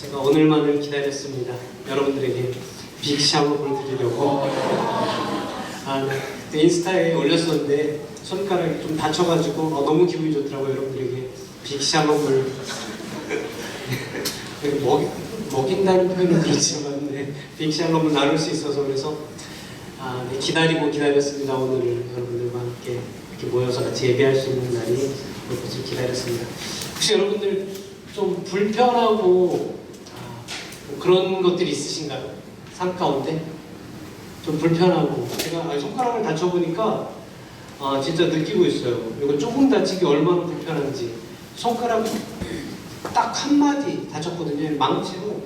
제가 오늘만을 기다렸습니다. 여러분들에게 빅샤워를 드리려고. 네. 인스타에 올렸었는데 손가락이 좀 다쳐가지고 너무 기분이 좋더라고요. 여러분들에게 빅샤워를 먹인다는 표현은 그렇지만 네, 빅샬롬을 나눌 수 있어서 그래서 네, 기다렸습니다. 오늘을 여러분들과 함께 이렇게 모여서 같이 예배할 수 있는 날이 올 것을 기다렸습니다. 혹시 여러분들 좀 불편하고 뭐 그런 것들이 있으신가요? 삶 가운데 좀 불편하고 제가 손가락을 다쳐보니까 진짜 느끼고 있어요. 이거 조금 다치기 얼마나 불편한지. 손가락 딱 한마디 다쳤거든요. 망치로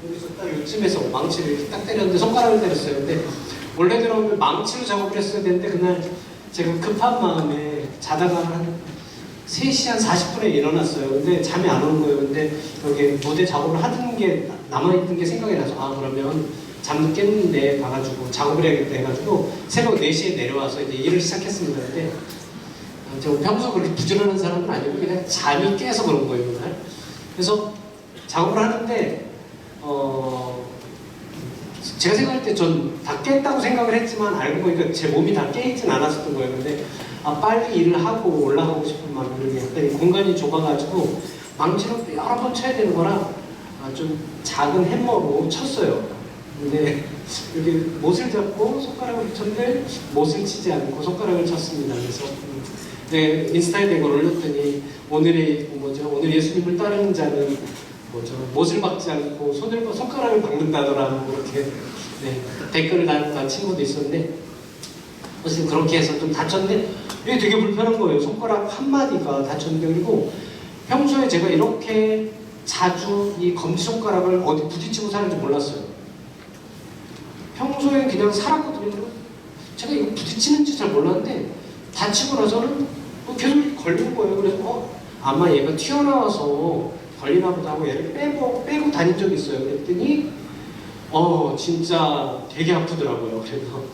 여기서 딱 요쯤에서 망치를 이렇게 딱 때렸는데 손가락을 때렸어요. 근데 원래대로는 망치로 작업을 했어야 되는데 그날 제가 급한 마음에 자다가 한 3시 한 40분에 일어났어요. 근데 잠이 안 오는 거예요. 근데 여기 무대 작업을 하던 게 남아있던 게 생각이 나서 그러면 잠도 깼는데 가가지고 작업을 해야겠다 해가지고 새벽 4시에 내려와서 이제 일을 시작했습니다. 근데 제가 평소 그렇게 부지런한 사람은 아니고 그냥 잠이 깨서 그런 거예요. 그날. 그래서 작업을 하는데 제가 생각할 때 전 다 깼다고 생각을 했지만 알고 보니까 제 몸이 다 깨있진 않았었던 거예요. 근데 빨리 일을 하고 올라가고 싶은 마음이 약간 공간이 좁아가지고 망치로 여러 번 쳐야 되는 거라 좀 작은 햄머로 쳤어요. 근데 여기 못을 잡고 손가락을 쳤는데 못을 치지 않고 손가락을 쳤습니다. 그래서 네, 인스타에 내가 올렸더니 오늘 예수님을 따르는 자는 못을 박지 않고 손가락을 박는다더라 그렇게 네, 댓글을 단 친구도 있었는데 어쨌든 그렇게 해서 좀 다쳤는데 이게 되게 불편한 거예요. 손가락 한마디가 다쳤는데 그리고 평소에 제가 이렇게 자주 이 검지손가락을 어디 부딪히고 사는지 몰랐어요. 평소에 그냥 살았거든요. 제가 이거 부딪히는지 잘 몰랐는데 다치고 나서는 계속 걸리는 거예요. 그래서 아마 얘가 튀어나와서 걸리나 보다 하고 얘를 빼고 다닌 적이 있어요. 그랬더니 진짜 되게 아프더라고요. 그래서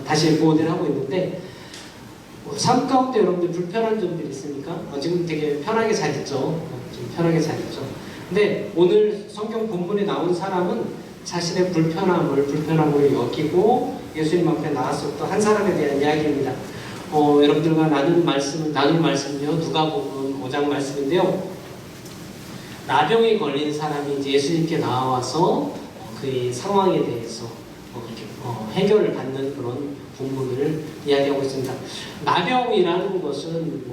다시 보호대를 하고 있는데 삶 가운데 여러분들 불편한 점들이 있습니까? 지금 되게 편하게 잘 있죠. 지금 편하게 잘 있죠. 근데 오늘 성경 본문에 나온 사람은 자신의 불편함으로 여기고 예수님 앞에 나왔었던 한 사람에 대한 이야기입니다. 여러분들과 나눌 말씀은요, 누가복음 5장 말씀인데요. 나병에 걸린 사람이 이제 예수님께 나와서 그의 상황에 대해서 이렇게 해결을 받는 그런 본문을 이야기하고 있습니다. 나병이라는 것은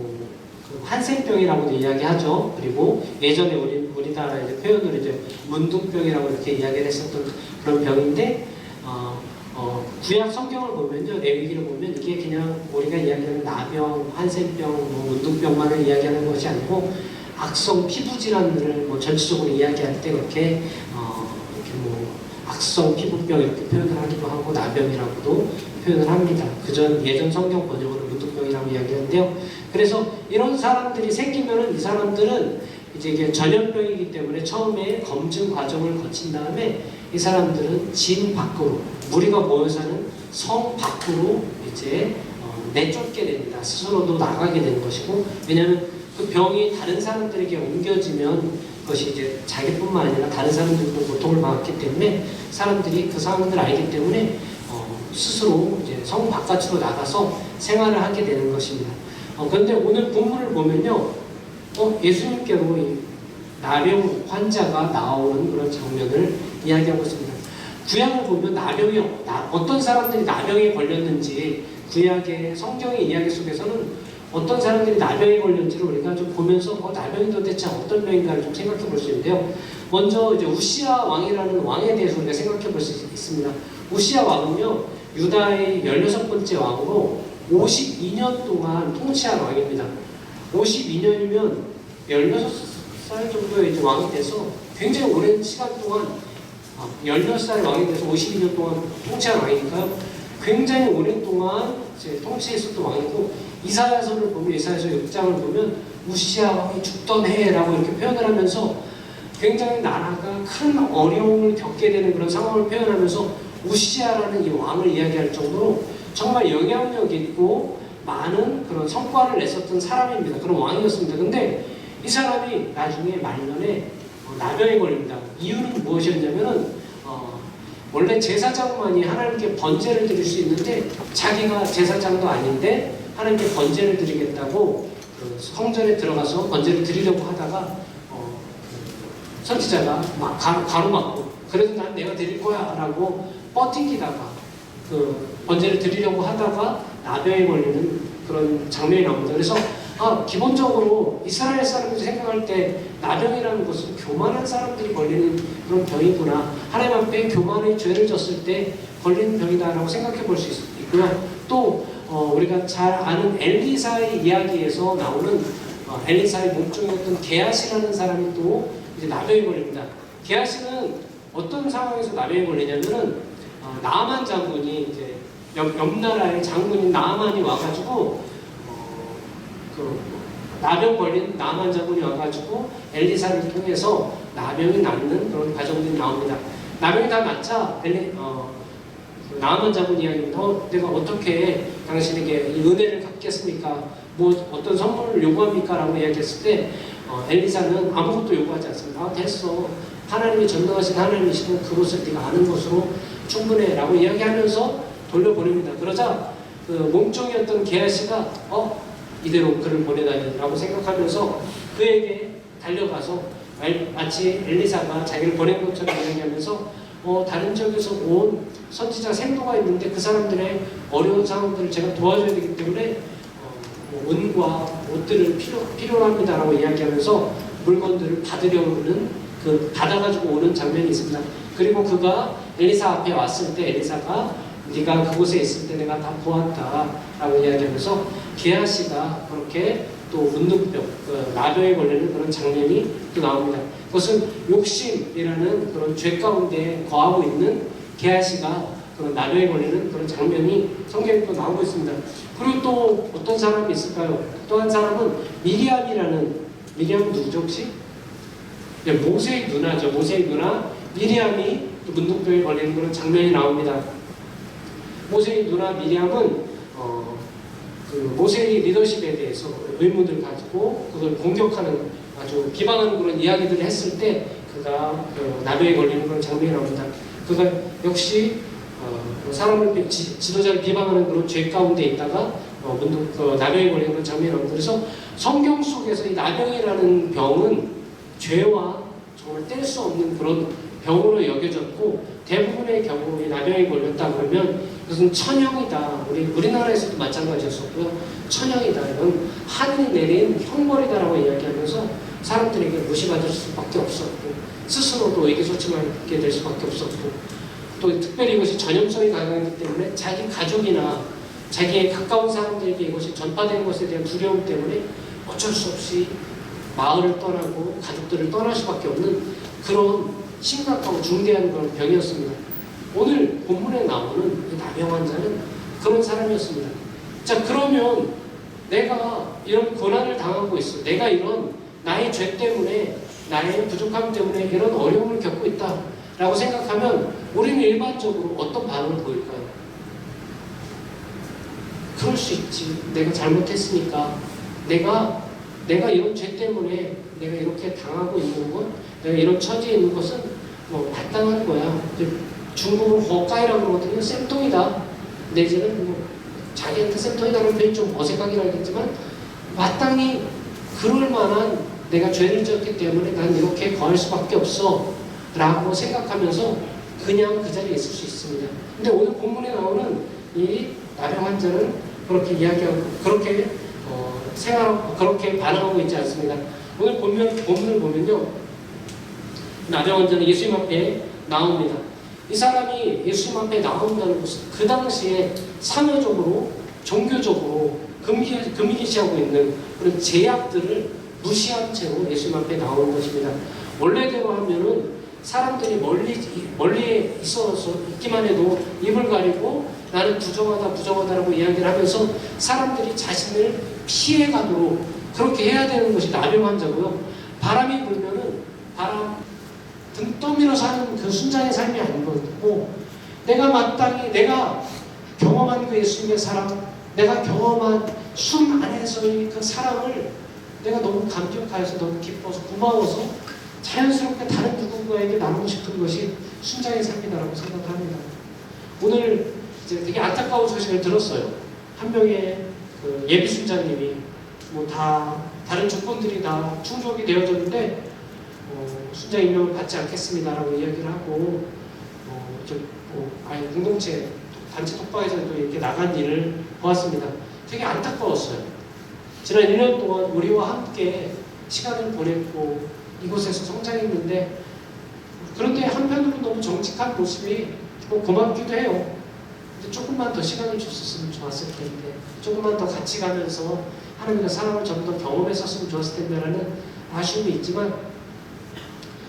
한센병이라고도 이야기하죠. 그리고 예전에 우리나라 이제 표현으로 이제 문둥병이라고 이렇게 이야기를 했었던 그런 병인데 구약 성경을 보면요, 레위기를 보면 이게 그냥 우리가 이야기하는 나병, 한센병, 문둥병만을 이야기하는 것이 아니고 악성 피부 질환을 전체적으로 이야기할 때 그렇게 악성 피부병 이렇게 표현을 하기도 하고 나병이라고도 표현을 합니다. 예전 성경 번역으로 문둥병이라고 이야기하는데요. 그래서 이런 사람들이 생기면은 이 사람들은 이제 이게 전염병이기 때문에 처음에 검증 과정을 거친 다음에 이 사람들은 진 밖으로 무리가 모여 사는 성 밖으로 이제 내쫓게 됩니다. 스스로도 나가게 되는 것이고 왜냐하면 그 병이 다른 사람들에게 옮겨지면 그것이 이제 자기뿐만 아니라 다른 사람들도 고통을 받았기 때문에 사람들이 그 상황들을 알기 때문에 스스로 이제 성 바깥으로 나가서 생활을 하게 되는 것입니다. 그런데 오늘 본문을 보면요, 예수님께로 이 나병 환자가 나오는 그런 장면을 이야기하고 있습니다. 구약을 보면 어떤 사람들이 나병에 걸렸는지 구약의 성경의 이야기 속에서는 어떤 사람들이 나병에 걸렸는지를 우리가 좀 보면서 나병이 도대체 어떤 병인가를 좀 생각해 볼 수 있는데요. 먼저 이제 우시야 왕이라는 왕에 대해서 우리가 생각해 볼 수 있습니다. 우시야 왕은요, 유다의 16번째 왕으로 52년 동안 통치한 왕입니다. 52년이면 16살 정도의 이제 왕이 돼서 굉장히 오랜 시간 동안 16살 왕이 돼서 52년 동안 통치한 왕이니까요. 굉장히 오랜 동안 이제 통치했었던 왕이고 이사야서를 보면 이사야서 6장을 보면 우시야 왕이 죽던 해라고 이렇게 표현을 하면서 굉장히 나라가 큰 어려움을 겪게 되는 그런 상황을 표현하면서 우시야라는 이 왕을 이야기할 정도로 정말 영향력 있고 많은 그런 성과를 냈었던 사람입니다. 그런 왕이었습니다. 근데 이 사람이 나중에 말년에 나병에 걸립니다. 이유는 무엇이었냐면은 원래 제사장만이 하나님께 번제를 드릴 수 있는데 자기가 제사장도 아닌데 하나님께 번제를 드리겠다고 그 성전에 들어가서 번제를 드리려고 하다가 선지자가 막 가로막고 그래도 난 내가 드릴 거야 라고 버티기다가 그 번제를 드리려고 하다가 나병에 걸리는 그런 장면이 나옵니다. 그래서 기본적으로 이스라엘 사람들이 생각할 때 나병이라는 것은 교만한 사람들이 걸리는 그런 병이구나, 하나님 앞에 교만의 죄를 졌을 때 걸리는 병이다라고 생각해 볼 수 있고요. 또 우리가 잘 아는 엘리사의 이야기에서 나오는 엘리사의 몸종이었던 게하시라는 사람이 또 이제 나병에 걸립니다. 게하시는 어떤 상황에서 나병에 걸리냐면은 나아만 장군이 이제 옆 나라의 장군인 나아만이 와가지고 그 나병 걸린 나아만 장군이 와가지고 엘리사를 통해서 나병이 낫는 그런 과정들이 나옵니다. 나병이 다 낫자 나아만 장군 이야기입니다. 내가 어떻게 당신에게 이 은혜를 갚겠습니까? 뭐 어떤 선물을 요구합니까? 라고 이야기했을 때 엘리사는 아무것도 요구하지 않습니다. 됐어. 하나님이 전능하신 하나님이시고 그것을 네가 아는 것으로 충분해 라고 이야기하면서 돌려보냅니다. 그러자 그 몸종이었던 게하시가 이대로 그를 보내다니 라고 생각하면서 그에게 달려가서 마치 엘리사가 자기를 보낸 것처럼 이야기하면서 다른 지역에서 온 선지자 생도가 있는데 그 사람들의 어려운 상황들을 제가 도와줘야 되기 때문에 은과 옷들을 필요로 합니다라고 이야기하면서 물건들을 받으려는 받아가지고 오는 장면이 있습니다. 그리고 그가 엘리사 앞에 왔을 때 엘리사가 네가 그곳에 있을 때 내가 다 보았다라고 이야기하면서 게하시가 그렇게 또 문둥병, 나병에 걸리는 그런 장면이 또 나옵니다. 그것은 욕심이라는 그런 죄 가운데 거하고 있는 게하시가 그런 나병에 걸리는 그런 장면이 성경에 또 나오고 있습니다. 그리고 또 어떤 사람이 있을까요? 또 한 사람은 미리암 누구죠 혹시? 네, 모세의 누나죠. 모세의 누나 미리암이 또 문둥병에 걸리는 그런 장면이 나옵니다. 모세의 누나 미리암은 그 모세의 리더십에 대해서 의문을 가지고 그걸 공격하는 아주 비방하는 그런 이야기들을 했을 때 그가 나병에 걸리는 그런 장면이 나옵니다. 그가 역시 사람을 지도자를 비방하는 그런 죄 가운데 있다가 나병에 걸리는 그런 장면이 나옵니다. 그래서 성경 속에서 이 나병이라는 병은 죄와 정말 뗄 수 없는 그런 병으로 여겨졌고 대부분의 경우 이 나병에 걸렸다 그러면 그것은 천형이다. 우리나라에서도 마찬가지였었고요. 천형이다. 이건 하늘이 내린 형벌이다라고 이야기하면서 사람들에게 무시받을 수밖에 없었고 스스로도 의기소침하게 될 수밖에 없었고 또 특별히 이것이 전염성이 강하기 때문에 자기 가족이나 자기의 가까운 사람들에게 이것이 전파되는 것에 대한 두려움 때문에 어쩔 수 없이 마을을 떠나고 가족들을 떠날 수밖에 없는 그런 심각하고 중대한 그런 병이었습니다. 오늘 본문에 나오는 이 나병 환자는 그런 사람이었습니다. 자, 그러면 내가 이런 고난을 당하고 있어. 내가 이런 나의 죄 때문에 나의 부족함 때문에 이런 어려움을 겪고 있다 라고 생각하면 우리는 일반적으로 어떤 반응을 보일까요? 그럴 수 있지. 내가 잘못했으니까 내가 이런 죄 때문에 내가 이렇게 당하고 있는 것, 내가 이런 처지에 있는 것은 마땅한 거야. 중국은 허가이라고 그러거든요. 쌤통이다. 내지는 자기한테 쌤통이라는 표현이 좀 어색하긴 하겠지만 마땅히 그럴 만한 내가 죄를 지었기 때문에 난 이렇게 거할 수밖에 없어 라고 생각하면서 그냥 그 자리에 있을 수 있습니다. 근데 오늘 본문에 나오는 이 나병 환자는 그렇게 이야기하고 그렇게 생활하고 그렇게 반응하고 있지 않습니다. 오늘 본문을 보면요, 나병 환자는 예수님 앞에 나옵니다. 이 사람이 예수님 앞에 나온다는 것은 그 당시에 사회적으로 종교적으로 금기시하고 있는 그런 제약들을 무시한 채로 예수님 앞에 나오는 것입니다. 원래대로 하면은 사람들이 멀리 있기만 해도 입을 가리고 나는 부정하다라고 이야기를 하면서 사람들이 자신을 피해가도록 그렇게 해야 되는 것이 나병 환자고요. 바람이 불면은 등 떠밀어 사는 그 순장의 삶이 아닌 거고, 내가 마땅히 내가 경험한 그 예수님의 사랑, 내가 경험한 숨 안에서의 그 사랑을 내가 너무 감격하여서 너무 기뻐서 고마워서 자연스럽게 다른 누군가에게 나누고 싶은 것이 순장의 삶이다라고 생각을 합니다. 오늘 이제 되게 안타까운 소식을 들었어요. 한 명의 그 예비 순장님이 뭐 다 다른 조건들이 다 충족이 되어졌는데 순장 임명을 받지 않겠습니다라고 이야기를 하고 아예 공동체 단체 톡방에서도 이렇게 나간 일을 보았습니다. 되게 안타까웠어요. 지난 1년 동안 우리와 함께 시간을 보냈고 이곳에서 성장했는데 그런데 한편으로 너무 정직한 모습이 고맙기도 해요. 근데 조금만 더 시간을 줬었으면 좋았을 텐데 조금만 더 같이 가면서 하나님과 사랑을 좀 더 경험했었으면 좋았을 텐데라는 아쉬움이 있지만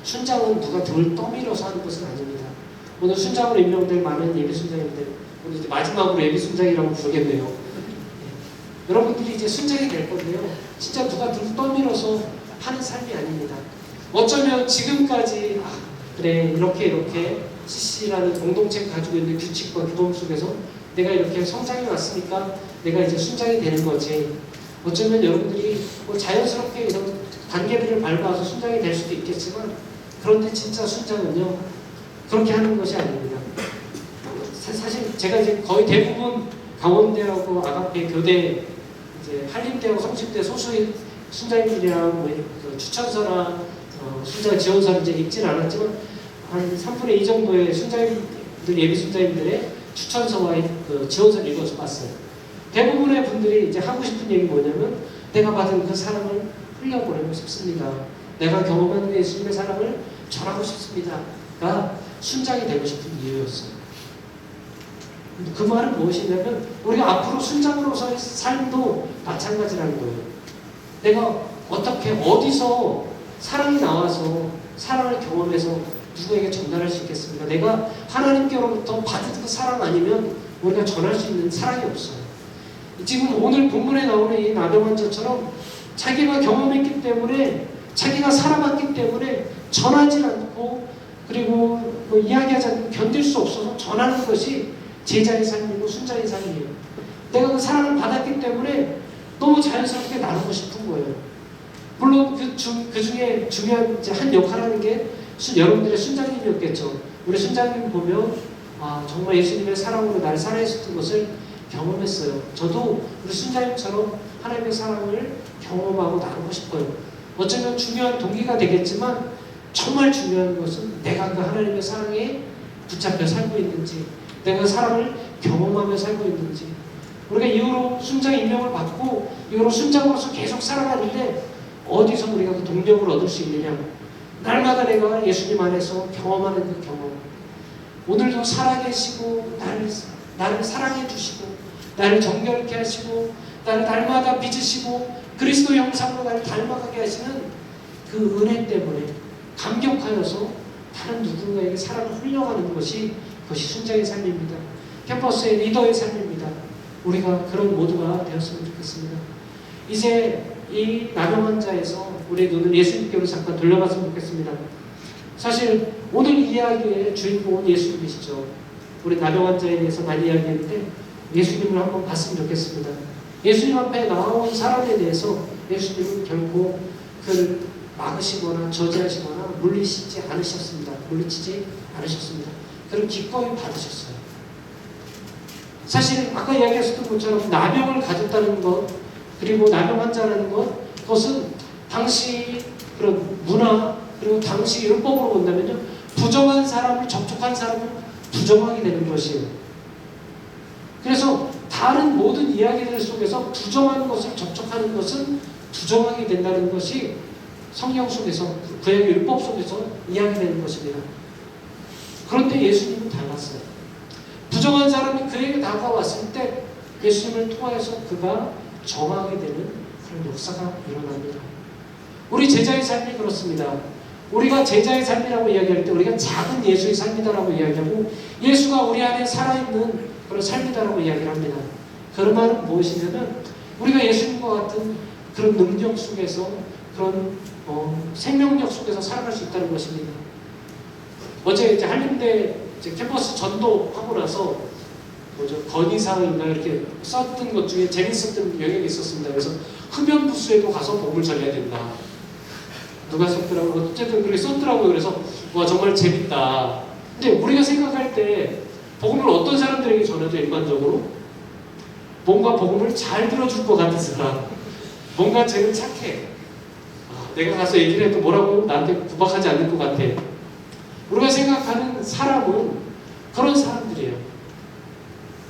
순장은 누가 등을 떠밀어서 하는 것은 아닙니다. 오늘 순장으로 임명될 많은 예비 순장인데 오늘 이제 마지막으로 예비 순장이라고 부르겠네요. 네. 여러분들이 이제 순장이 될 건데요. 진짜 누가 등을 떠밀어서 하는 삶이 아닙니다. 어쩌면 지금까지 그래 이렇게 CC라는 공동체가 가지고 있는 규칙과 규범 속에서 내가 이렇게 성장해 왔으니까 내가 이제 순장이 되는 거지. 어쩌면 여러분들이 뭐 자연스럽게 이런 단계들을 밟아서 순장이 될 수도 있겠지만 그런데 진짜 순장은요 그렇게 하는 것이 아닙니다. 사실 제가 이제 거의 대부분 강원대하고 아가페 교대 이제 한림대하고 성심대 소수의 순장님들이랑 뭐 추천서나 순장 지원서를 이제 읽지는 않았지만 한 3분의 2 정도의 순장님들 예비 순장님들의 추천서와 그 지원서를 읽어서 봤어요. 대부분의 분들이 이제 하고 싶은 얘기 뭐냐면 내가 받은 그 사랑을 흘려보내고 싶습니다. 내가 경험한 예수님의 사랑을 전하고 싶습니다가 순장이 되고 싶은 이유였어요. 그 말은 무엇이냐면 우리가 앞으로 순장으로서의 삶도 마찬가지라는 거예요. 내가 어떻게 어디서 사랑이 나와서 사랑을 경험해서 누구에게 전달할 수 있겠습니까? 내가 하나님께로부터 받은 그 사랑 아니면 우리가 전할 수 있는 사랑이 없어요. 지금 오늘 본문에 나오는 이 나병환자처럼 자기가 경험했기 때문에 자기가 살아봤기 때문에 전하지 않고 그리고 뭐 이야기하지 않고 견딜 수 없어서 전하는 것이 제자의 삶이고 순자의 삶이에요. 내가 그 사랑을 받았기 때문에 너무 자연스럽게 나누고 싶은 거예요. 물론 그 중에 중요한 이제 한 역할을 하는 게 여러분들의 순장님이었겠죠. 우리 순장님 보면 정말 예수님의 사랑으로 날 살아있었던 것을 경험했어요. 저도 우리 순장님처럼 하나님의 사랑을 경험하고 나누고 싶어요. 어쩌면 중요한 동기가 되겠지만 정말 중요한 것은 내가 그 하나님의 사랑에 붙잡혀 살고 있는지 내가 그 사랑을 경험하며 살고 있는지 우리가 이후로 순장 임명을 받고 이후로 순장으로서 계속 살아가는데 어디서 우리가 그 동력을 얻을 수 있느냐 날마다 내가 예수님 안에서 경험하는 그 경험 오늘도 살아계시고 나를 사랑해 주시고 나를 정결케 하시고 나를 날마다 빚으시고 그리스도 형상으로 나를 닮아가게 하시는 그 은혜 때문에 감격하여서 다른 누군가에게 사랑을 흘려가는 것이 그것이 순장의 삶입니다. 캠퍼스의 리더의 삶입니다. 우리가 그런 모두가 되었으면 좋겠습니다. 이제 이 나병환자에서 우리의 눈을 예수님께로 잠깐 돌려봤으면 좋겠습니다. 사실 오늘 이야기의 주인공은 예수님이시죠. 우리 나병환자에 대해서 많이 이야기했는데 예수님을 한번 봤으면 좋겠습니다. 예수님 앞에 나온 사람에 대해서 예수님은 결코 그를 막으시거나 저지하시거나 물리치지 않으셨습니다. 그를 기꺼이 받으셨어요. 사실 아까 이야기했었던 것처럼 나병을 가졌다는 것 그리고 나병 환자라는 것 그것은 당시 그런 문화 그리고 당시 율법으로 본다면요 부정한 사람을 접촉한 사람을 부정하게 되는 것이에요. 그래서 다른 모든 이야기들 속에서 부정한 것을 접촉하는 것은 부정하게 된다는 것이 성경 속에서 구약의 율법 속에서 이야기되는 것입니다. 그런데 예수님은 달랐어요. 부정한 사람이 그에게 다가왔을 때 예수님을 통하여서 그가 정하게 되는 그런 역사가 일어납니다. 우리 제자의 삶이 그렇습니다. 우리가 제자의 삶이라고 이야기할 때 우리가 작은 예수의 삶이다라고 이야기하고 예수가 우리 안에 살아있는 그런 삶이다라고 이야기를 합니다. 그런 말은 무엇이냐면 우리가 예수님과 같은 그런 능력 속에서 그런 생명력 속에서 살아갈 수 있다는 것입니다. 어제 이제 한림대 이제 캠퍼스 전도하고 나서 건의사항인가 이렇게 썼던 것 중에 재밌었던 영역이 있었습니다. 그래서 흡연부스에도 가서 복음을 전해야 된다. 누가 썼더라고. 어쨌든 그렇게 썼더라고요. 그래서 와 정말 재밌다. 근데 우리가 생각할 때 복음을 어떤 사람들에게 전하죠? 일반적으로 뭔가 복음을 잘 들어줄 것 같은 사람, 뭔가 쟤는 착해. 내가 가서 얘기를 해도 뭐라고 나한테 구박하지 않을 것 같아. 우리가 생각하는 사람은 그런 사람들이에요.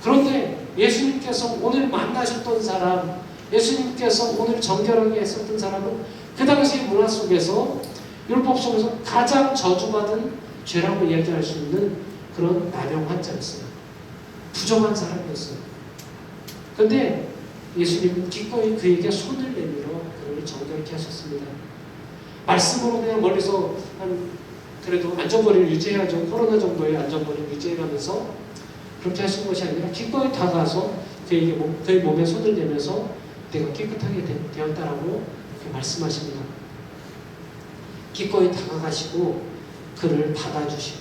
그런데 예수님께서 오늘 만나셨던 사람, 예수님께서 오늘 정결하게 했었던 사람은 그 당시 문화 속에서, 율법 속에서 가장 저주받은 죄라고 이야기할 수 있는 그런 나병 환자였어요. 부정한 사람이었어요. 그런데 예수님은 기꺼이 그에게 손을 내밀어 그를 정결케 하셨습니다. 말씀으로 그냥 멀리서 그래도 안전거리를 유지해야죠. 코로나 정도의 안전거리를 유지해가면서 그렇게 하신 것이 아니라 기꺼이 다가가서 그의 몸에 손을 대면서 내가 깨끗하게 되었다라고 이렇게 말씀하십니다. 기꺼이 다가가시고 그를 받아주시고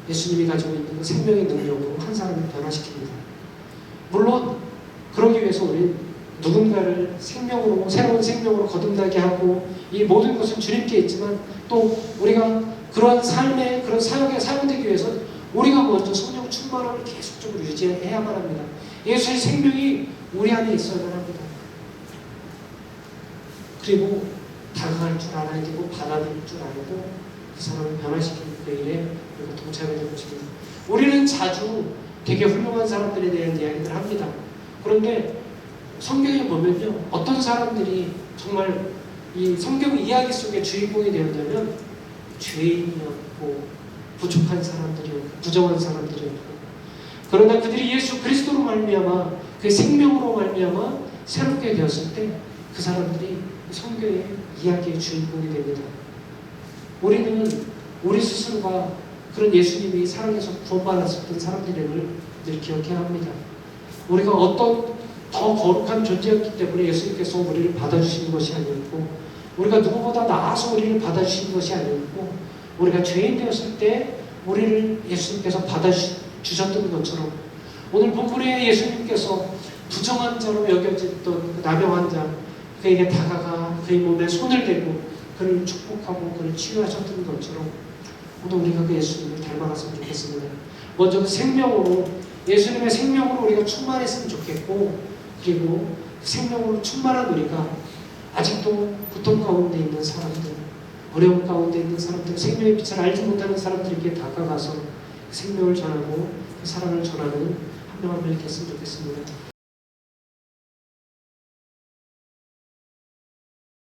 예수님이 가지고 있는 그 생명의 능력으로 한 사람을 변화시킵니다. 물론 그러기 위해서 우리는 누군가를 생명으로, 새로운 생명으로 거듭나게 하고 이 모든 것은 주님께 있지만 또 우리가 그러한 삶의 그런 사역에 사용되기 위해서 우리가 먼저 성령 충만함을 계속적으로 유지해야만 합니다. 예수의 생명이 우리 안에 있어야만 합니다. 그리고 다가갈 줄 알아야 되고 받아들일 줄 알고 그 사람을 변화시키는 그 일에 우리가 동참해야 될 것입니다. 우리는 자주 되게 훌륭한 사람들에 대한 이야기를 합니다. 그런데 성경에 보면요, 어떤 사람들이 정말 이 성경 이야기 속의 주인공이 되었냐면 죄인이었고 부족한 사람들이었고 부정한 사람들이었고, 그러나 그들이 예수 그리스도로 말미암아 그 생명으로 말미암아 새롭게 되었을 때 그 사람들이 성경의 이야기의 주인공이 됩니다. 우리는 우리 스스로가 그런 예수님이 사랑해서 구원받았었던 사람들임을 늘 기억해야 합니다. 우리가 어떤 더 거룩한 존재였기 때문에 예수님께서 우리를 받아주시는 것이 아니었고, 우리가 누구보다 나아서 우리를 받아주시는 것이 아니었고, 우리가 죄인 되었을 때 우리를 예수님께서 받아주셨던 것처럼 오늘 본문에 예수님께서 부정한 자로 여겨졌던 그 나병 환자, 그에게 다가가 그의 몸에 손을 대고 그를 축복하고 그를 치유하셨던 것처럼 오늘 우리가 그 예수님을 닮아갔으면 좋겠습니다. 먼저 그 생명으로, 예수님의 생명으로 우리가 충만했으면 좋겠고, 그리고 그 생명으로 충만한 우리가 아직도 고통 가운데 있는 사람들, 어려움 가운데 있는 사람들, 생명의 빛을 알지 못하는 사람들에게 다가가서 그 생명을 전하고 그 사랑을 전하는 한 명 한 명이 됐으면 좋겠습니다.